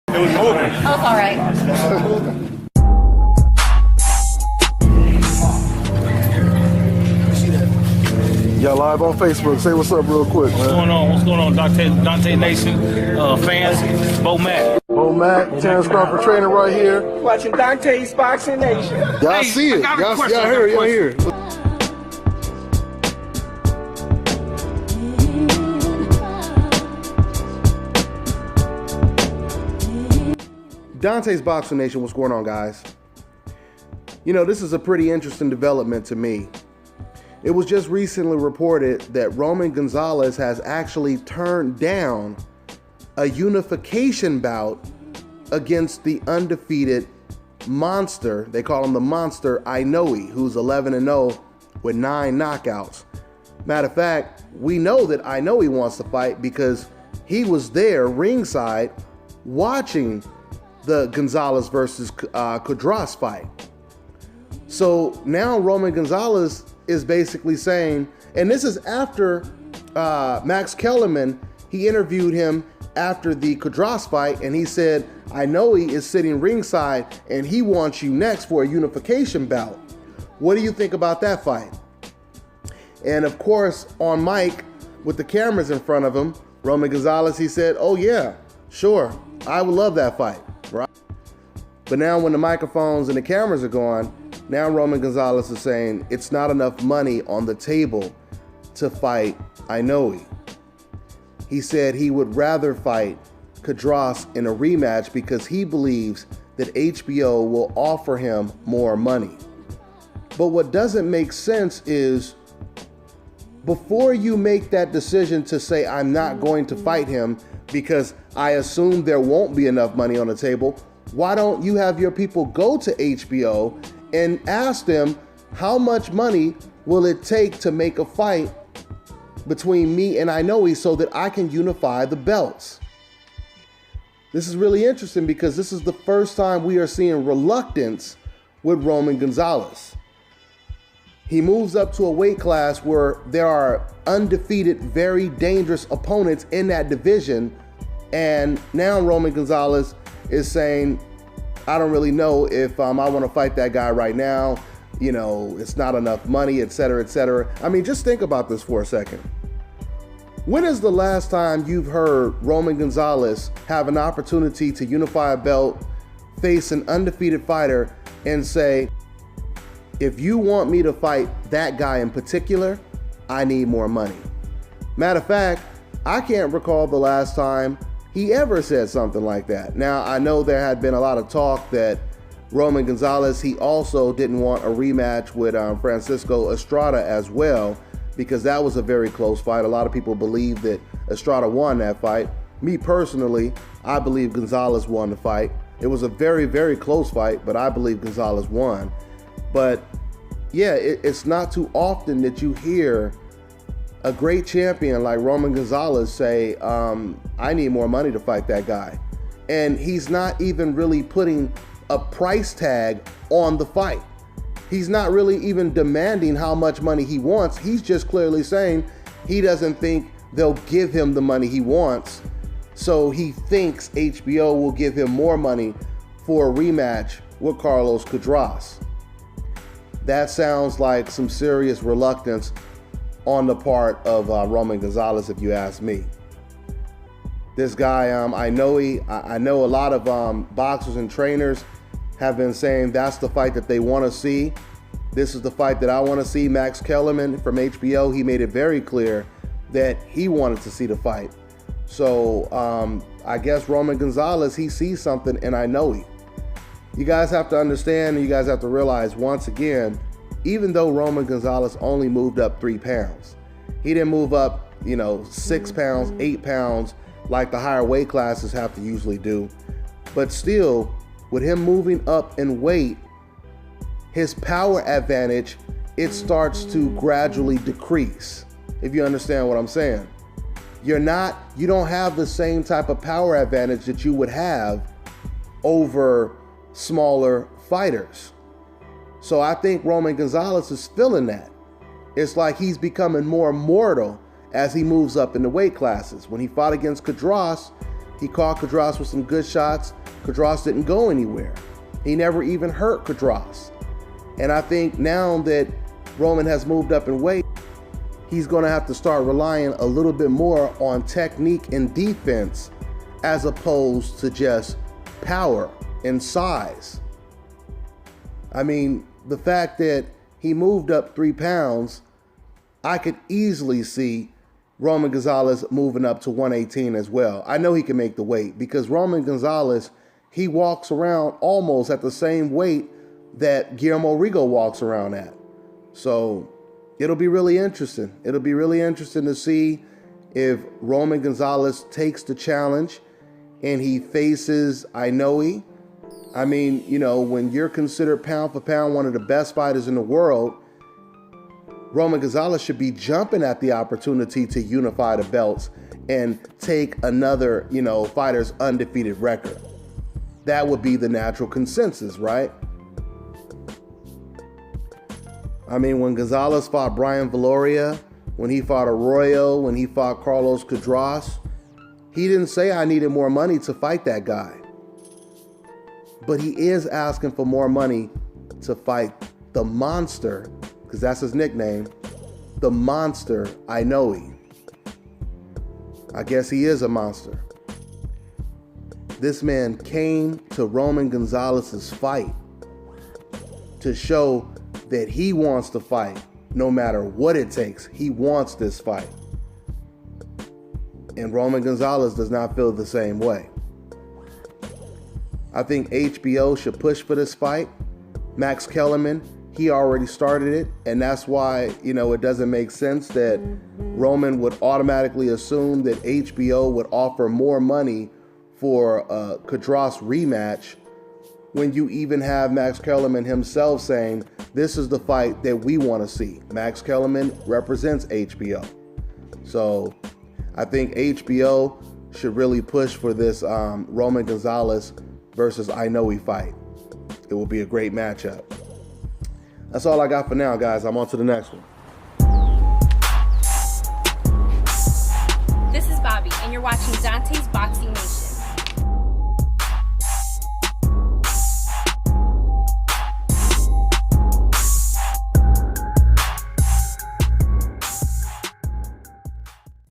It was moving. Oh, it's all right. Y'all live on Facebook. Say what's up real quick, man. What's going on? What's going on, Dante Nation fans? BOUT. BOUT, Terrence Crawford trainer right here. Watching Dante's Boxing Nation. Y'all see it. Y'all hear it. Dante's Boxing Nation, what's going on, guys? You know, this is a pretty interesting development to me. It was just recently reported that Roman Gonzalez has actually turned down a unification bout against the undefeated monster, they call him the monster, INOUE, who's 11-0 with 9 knockouts. Matter of fact, we know that INOUE wants to fight because he was there ringside watching the Gonzalez versus Cudras fight. So now Roman Gonzalez is basically saying, and this is after Max Kellerman, he interviewed him after the Cudras fight, and he said, INOUE is sitting ringside and he wants you next for a unification bout. What do you think about that fight? And of course, on mic with the cameras in front of him, Roman Gonzalez, he said, oh yeah, sure, I would love that fight, right? But now when the microphones and the cameras are gone, now Roman Gonzalez is saying it's not enough money on the table to fight INOUE. He said he would rather fight Cudras in a rematch because he believes that HBO will offer him more money. But what doesn't make sense is, before you make that decision to say, I'm not going to fight him because I assume there won't be enough money on the table, why don't you have your people go to HBO and ask them, how much money will it take to make a fight between me and INOUE so that I can unify the belts? This is really interesting because this is the first time we are seeing reluctance with Roman Gonzalez. He moves up to a weight class where there are undefeated, very dangerous opponents in that division. And now Roman Gonzalez is saying, I don't really know if I want to fight that guy right now. You know, it's not enough money, etc., etc. I mean, just think about this for a second. When is the last time you've heard Roman Gonzalez have an opportunity to unify a belt, face an undefeated fighter, and say, if you want me to fight that guy in particular, I need more money? Matter of fact, I can't recall the last time he ever said something like that. Now, I know there had been a lot of talk that Roman Gonzalez, he also didn't want a rematch with Francisco Estrada as well, because that was a very close fight. A lot of people believe that Estrada won that fight. Me personally, I believe Gonzalez won the fight. It was a very, very close fight, but I believe Gonzalez won. But yeah, it's not too often that you hear a great champion like Roman Gonzalez say, I need more money to fight that guy. And he's not even really putting a price tag on the fight. He's not really even demanding how much money he wants. He's just clearly saying he doesn't think they'll give him the money he wants. So he thinks HBO will give him more money for a rematch with Carlos Cudras. That sounds like some serious reluctance on the part of Roman Gonzalez, if you ask me. This guy, INOUE, I know a lot of boxers and trainers have been saying that's the fight that they want to see. This is the fight that I want to see. Max Kellerman from HBO, he made it very clear that he wanted to see the fight. So I guess Roman Gonzalez, he sees something in INOUE. You guys have to understand, and you guys have to realize once again, even though Roman Gonzalez only moved up 3 pounds, he didn't move up, 6 pounds, 8 pounds like the higher weight classes have to usually do. But still, with him moving up in weight, his power advantage, it starts to gradually decrease, if you understand what I'm saying. You don't have the same type of power advantage that you would have over smaller fighters. So I think Roman Gonzalez is feeling that. It's like he's becoming more mortal as he moves up in the weight classes. When he fought against Cudras, He caught Cedras with some good shots. Cedras didn't go anywhere. He never even hurt Cedras. And I think now that Roman has moved up in weight, he's going to have to start relying a little bit more on technique and defense as opposed to just power and size. I mean, the fact that he moved up 3 pounds, I could easily see Roman Gonzalez moving up to 118 as well. I know he can make the weight because Roman Gonzalez, he walks around almost at the same weight that Guillermo Rigo walks around at. So it'll be really interesting. It'll be really interesting to see if Roman Gonzalez takes the challenge and he faces INOUE. I mean, you know, when you're considered pound for pound one of the best fighters in the world, Roman Gonzalez should be jumping at the opportunity to unify the belts and take another, you know, fighter's undefeated record. That would be the natural consensus, right? I mean, when Gonzalez fought Brian Valoria, when he fought Arroyo, when he fought Carlos Cedras, he didn't say I needed more money to fight that guy. But he is asking for more money to fight the monster, because that's his nickname, the monster INOUE. I guess he is a monster. This man came to Roman Gonzalez's fight to show that he wants to fight no matter what it takes. He wants this fight. And Roman Gonzalez does not feel the same way. I think HBO should push for this fight. Max Kellerman, he already started it, and that's why, you know, it doesn't make sense that Roman would automatically assume that HBO would offer more money for a Cedras rematch when you even have Max Kellerman himself saying, this is the fight that we want to see. Max Kellerman represents HBO. So I think HBO should really push for this Roman Gonzalez versus INOUE fight. It will be a great matchup. That's all I got for now, guys. I'm on to the next one. This is Bobby, and you're watching Dante's Boxing